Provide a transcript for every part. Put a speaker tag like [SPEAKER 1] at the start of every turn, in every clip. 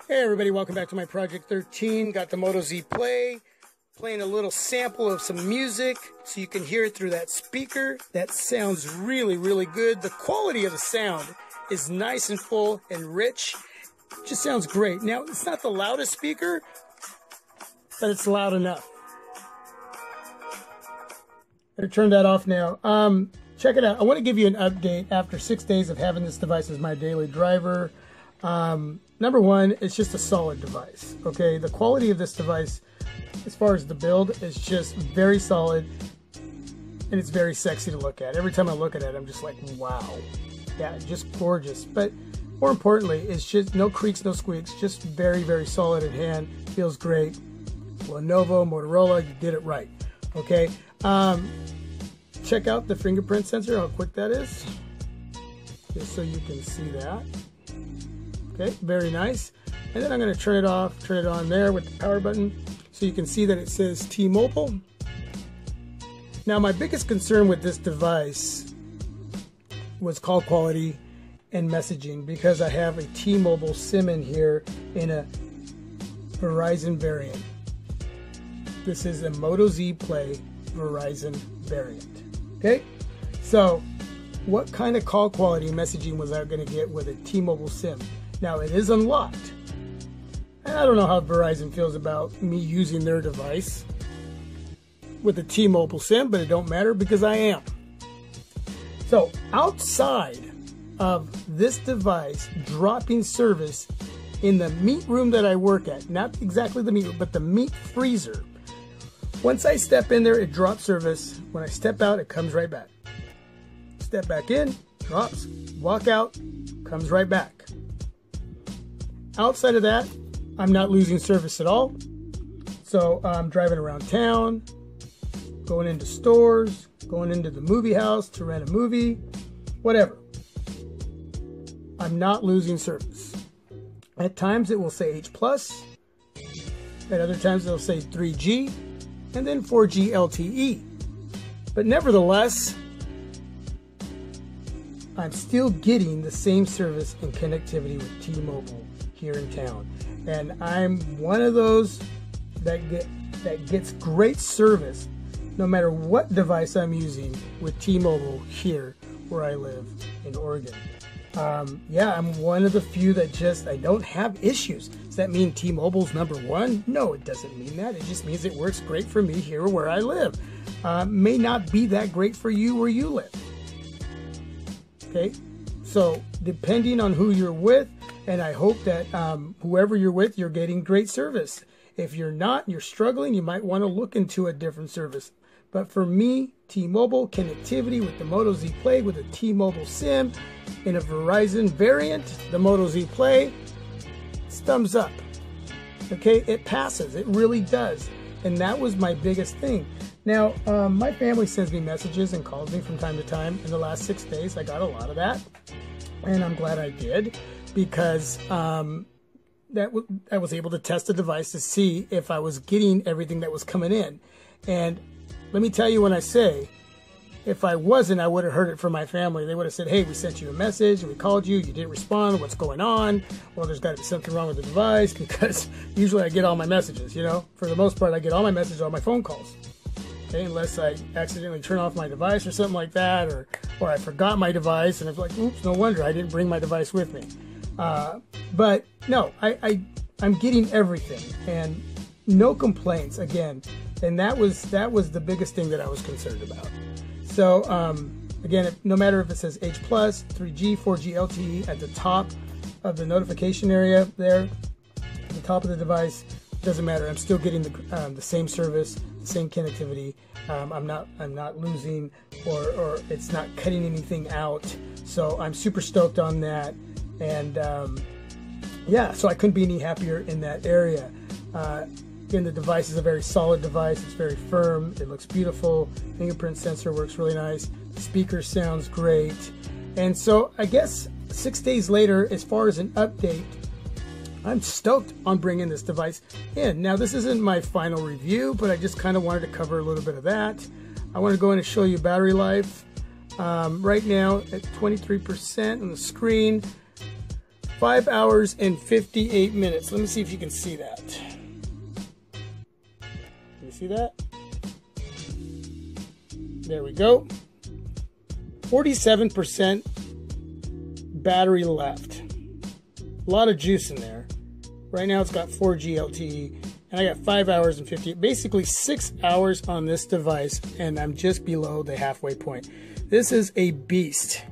[SPEAKER 1] Hey everybody, welcome back to my Project 13. Got the MotoZPlay, playing a little sample of some music so you can hear it through that speaker. That sounds really, really good. The quality of the sound is nice and full and rich. It just sounds great. Now, it's not the loudest speaker, but it's loud enough. Better turn that off now. Check it out. I want to give you an update after 6 days of having this device as my daily driver. Number one, it's just a solid device. Okay, the quality of this device, as far as the build, is just very solid, and it's very sexy to look at. Every time I look at it, I'm just like, wow, yeah, just gorgeous. But more importantly, it's just no creaks, no squeaks, just very, very solid in hand. Feels great. Lenovo, Motorola, you did it right. Okay, check out the fingerprint sensor, how quick that is, just so you can see that. Okay, very nice. And then I'm going to turn it off, turn it on there with the power button so you can see that it says T-Mobile. Now, my biggest concern with this device was call quality and messaging, because I have a T-Mobile SIM in here in a Verizon variant. This is a MotoZPlay Verizon variant. Okay, so what kind of call quality messaging was I going to get with a T-Mobile SIM? Now, it is unlocked, and I don't know how Verizon feels about me using their device with a T-Mobile SIM, but it don't matter because I am. So, outside of this device dropping service in the meat room that I work at, not exactly the meat room, but the meat freezer, once I step in there, it drops service. When I step out, it comes right back. Step back in, drops, walk out, comes right back. Outside of that, I'm not losing service at all. So I'm driving around town, going into stores, going into the movie house to rent a movie, whatever. I'm not losing service. At times it will say H+, at other times it'll say 3G, and then 4G LTE. But nevertheless, I'm still getting the same service and connectivity with T-Mobile here in town, and I'm one of those that gets great service no matter what device I'm using with T-Mobile here where I live in Oregon. Yeah, I'm one of the few that I don't have issues. Does that mean T-Mobile's number one? No, it doesn't mean that. It just means it works great for me here where I live. May not be that great for you where you live. Okay, so depending on who you're with, and I hope that whoever you're with, you're getting great service. If you're not, you're struggling, you might want to look into a different service. But for me, T-Mobile connectivity with the MotoZPlay with a T-Mobile SIM in a Verizon variant, the MotoZPlay, it's thumbs up. Okay, it passes, it really does. And that was my biggest thing. Now, my family sends me messages and calls me from time to time. In the last 6 days, I got a lot of that. And I'm glad I did, because I was able to test the device to see if I was getting everything that was coming in. And let me tell you, when I say, if I wasn't, I would have heard it from my family. They would have said, hey, we sent you a message, we called you, you didn't respond, what's going on? Well, there's got to be something wrong with the device, because usually I get all my messages, you know? For the most part, I get all my messages on my phone calls. Okay, unless I accidentally turn off my device or something like that, or I forgot my device, and it's like, oops, no wonder I didn't bring my device with me. But no, I'm getting everything, and no complaints again. And that was the biggest thing that I was concerned about. So again, no matter if it says H+, 3G, 4G LTE at the top of the notification area there, at the top of the device, doesn't matter. I'm still getting the same service, the same connectivity. I'm not losing, or it's not cutting anything out. So I'm super stoked on that. And yeah, so I couldn't be any happier in that area. Again, the device is a very solid device. It's very firm. It looks beautiful. Fingerprint sensor works really nice. The speaker sounds great. And so I guess 6 days later, as far as an update, I'm stoked on bringing this device in. Now, this isn't my final review, but I just kind of wanted to cover a little bit of that. I want to go in and show you battery life. Right now at 23% on the screen. 5 hours and 58 minutes. Let me see if you can see that. Can you see that? There we go. 47% battery left. A lot of juice in there. Right now it's got 4G LTE, and I got 5 hours and 50, basically 6 hours on this device, and I'm just below the halfway point. This is a beast.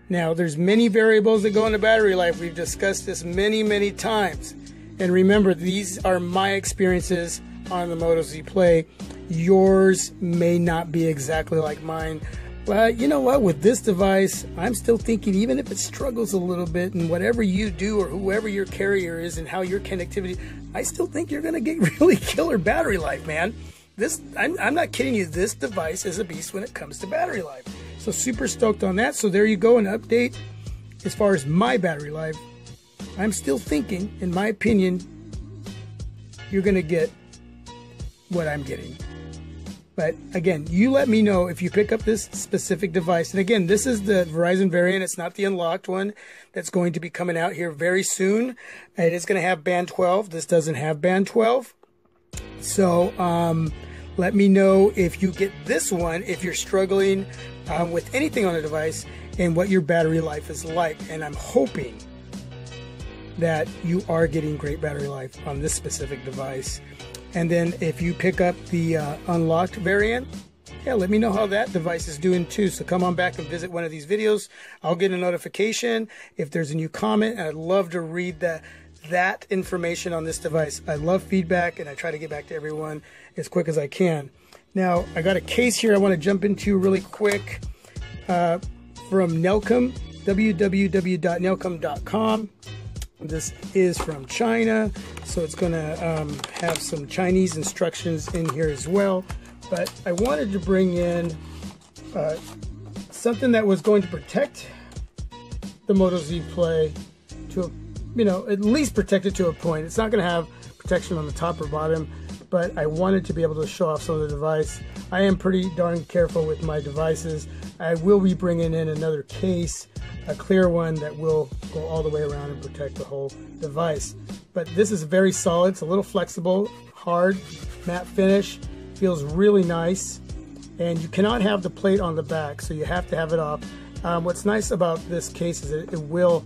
[SPEAKER 1] Now, there's many variables that go into battery life. We've discussed this many times. And remember, these are my experiences on the MotoZPlay. Yours may not be exactly like mine. But you know what? With this device, I'm still thinking, even if it struggles a little bit, and whatever you do or whoever your carrier is and how your connectivity, I still think you're going to get really killer battery life, man. I'm not kidding you. This device is a beast when it comes to battery life. So super stoked on that. So there you go, an update as far as my battery life. I'm still thinking, in my opinion, you're going to get what I'm getting. But again, you let me know if you pick up this specific device. And again, this is the Verizon variant. It's not the unlocked one that's going to be coming out here very soon. It is going to have band 12. This doesn't have band 12. So let me know if you get this one, if you're struggling with anything on a device, and what your battery life is like. And I'm hoping that you are getting great battery life on this specific device. And then if you pick up the unlocked variant, yeah, let me know how that device is doing too. So come on back and visit one of these videos. I'll get a notification if there's a new comment, and I'd love to read that information on this device. I love feedback, and I try to get back to everyone as quick as I can. Now, I got a case here I want to jump into really quick from Nelcom, www.nelcom.com. This is from China, so it's going to have some Chinese instructions in here as well. But I wanted to bring in something that was going to protect the MotoZPlay to, at least protect it to a point. It's not going to have protection on the top or bottom, but I wanted to be able to show off some of the device. I am pretty darn careful with my devices. I will be bringing in another case, a clear one that will go all the way around and protect the whole device. But this is very solid. It's a little flexible, hard, matte finish, feels really nice. And you cannot have the plate on the back, so you have to have it off. What's nice about this case is that it will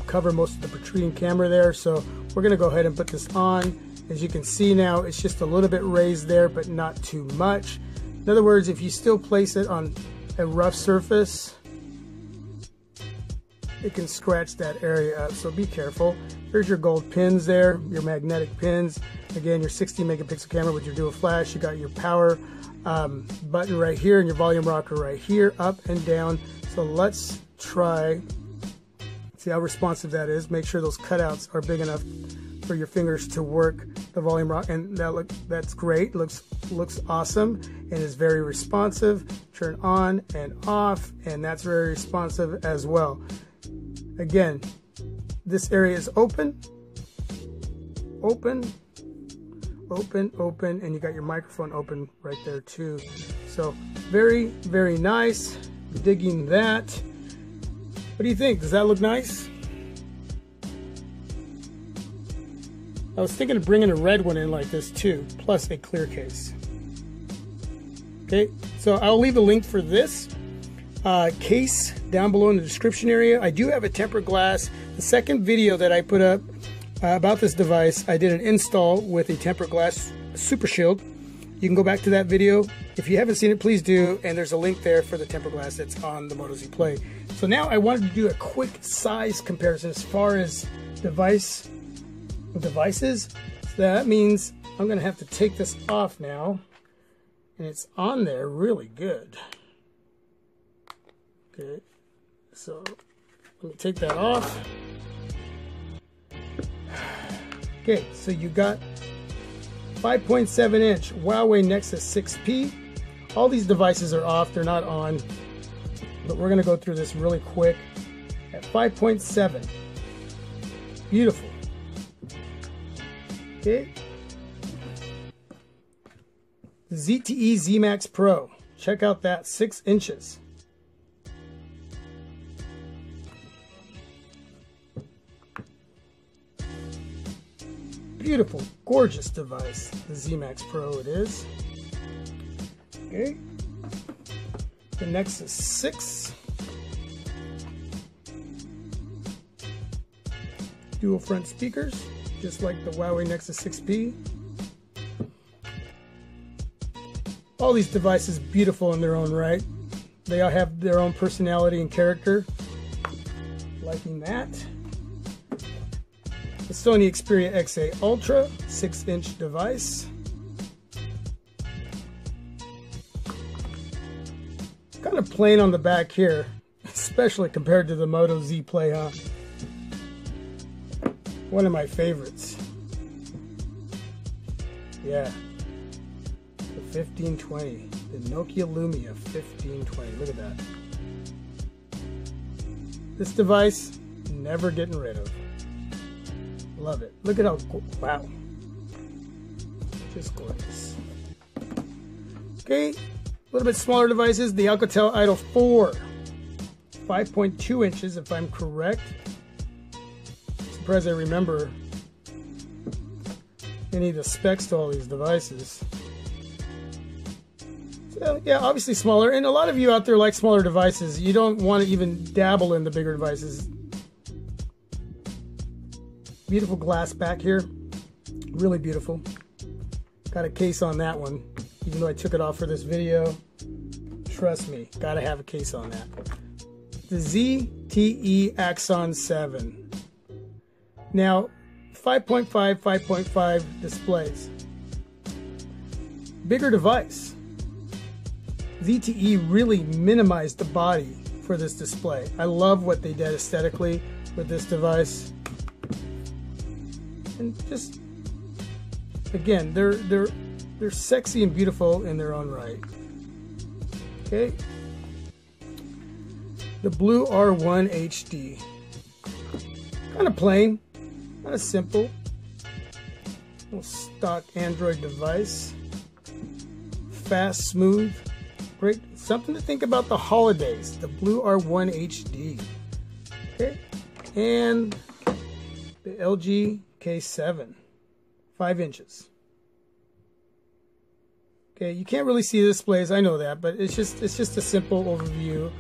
[SPEAKER 1] cover most of the protruding camera there. So we're going to go ahead and put this on. As you can see now, it's just a little bit raised there, but not too much. In other words, if you still place it on a rough surface, it can scratch that area up, so be careful. Here's your gold pins there, your magnetic pins. Again, your 16 megapixel camera with your dual flash. You got your power button right here and your volume rocker right here, up and down. So let's try, see how responsive that is. Make sure those cutouts are big enough for your fingers to work the volume rock, and that's great. Looks awesome and is very responsive. Turn on and off, and that's very responsive as well. Again, this area is open, and you got your microphone open right there too. So very nice. Digging that. What do you think? Does that look nice? I was thinking of bringing a red one in like this too, plus a clear case. Okay, so I'll leave a link for this case down below in the description area. I do have a tempered glass. The second video that I put up about this device, I did an install with a tempered glass super shield. You can go back to that video. If you haven't seen it, please do, and there's a link there for the tempered glass that's on the MotoZPlay. So now I wanted to do a quick size comparison as far as devices. So that means I'm going to have to take this off now, and it's on there really good. Okay, so let me take that off. Okay, so you got 5.7 inch Huawei Nexus 6P. All these devices are off, they're not on, but we're going to go through this really quick. At 5.7, beautiful. Okay, ZTE Z-Max Pro, check out that, 6 inches. beautiful, gorgeous device. The Z-Max Pro it is. Okay. The Nexus 6. Dual front speakers, just like the Huawei Nexus 6P. All these devices beautiful in their own right. They all have their own personality and character. Liking that. The Sony Xperia XA Ultra 6-inch device. Kind of plain on the back here, especially compared to the MotoZPlay, huh? One of my favorites. Yeah. The 1520. The Nokia Lumia 1520. Look at that. This device, never getting rid of. Love it. Look at how, wow. Just gorgeous. Okay, a little bit smaller devices. The Alcatel Idol 4. 5.2 inches if I'm correct. Surprised I remember any of the specs to all these devices. So, yeah, obviously smaller. And a lot of you out there like smaller devices. You don't want to even dabble in the bigger devices. Beautiful glass back here. Really beautiful. Got a case on that one. Even though I took it off for this video. Trust me, gotta have a case on that. The ZTE Axon 7. Now, 5.5, 5.5 displays. Bigger device. ZTE really minimized the body for this display. I love what they did aesthetically with this device. And just, again, they're sexy and beautiful in their own right. Okay. The Blue R1 HD. Kind of plain, kind of simple. Little stock Android device. Fast, smooth. Great. Something to think about the holidays. The Blue R1 HD. Okay. And the LG K7. 5 inches. Okay, you can't really see the displays, I know that, but it's just a simple overview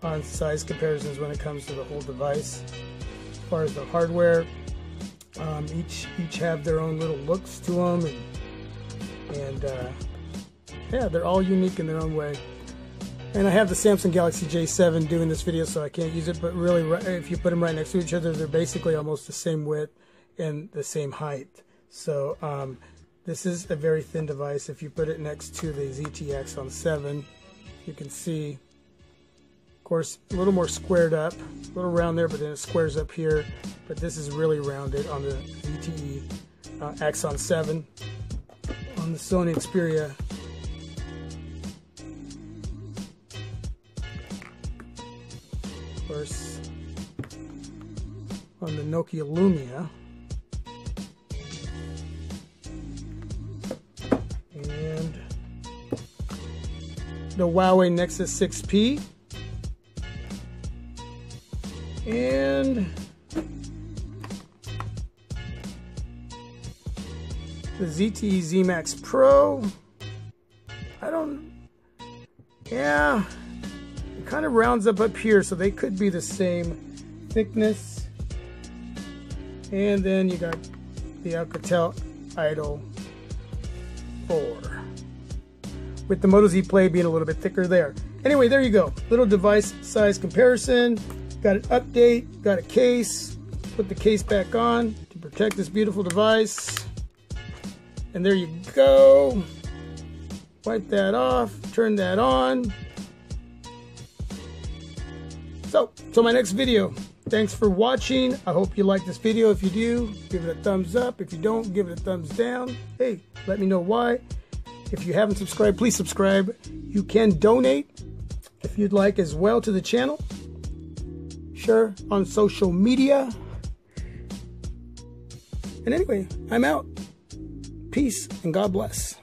[SPEAKER 1] on size comparisons when it comes to the whole device. As far as the hardware, each have their own little looks to them, and yeah, they're all unique in their own way. And I have the Samsung Galaxy J7 doing this video, so I can't use it, but really, if you put them right next to each other, they're basically almost the same width and the same height. So this is a very thin device. If you put it next to the ZTE Axon 7, you can see, of course, a little more squared up, a little round there, but then it squares up here. But this is really rounded on the ZTE Axon 7. On the Sony Xperia, of course, on the Nokia Lumia, and the Huawei Nexus 6P, and the ZTE Z-Max Pro. Yeah, it kind of rounds up here, so they could be the same thickness. And then you got the Alcatel Idol 4, with the MotoZPlay being a little bit thicker there. Anyway, there you go. Little device size comparison. Got an update, got a case. Put the case back on to protect this beautiful device. And there you go. Wipe that off, turn that on. So, till my next video. Thanks for watching. I hope you like this video. If you do, give it a thumbs up. If you don't, give it a thumbs down. Hey, let me know why. If you haven't subscribed, please subscribe. You can donate if you'd like as well to the channel. Share on social media. And anyway, I'm out. Peace and God bless.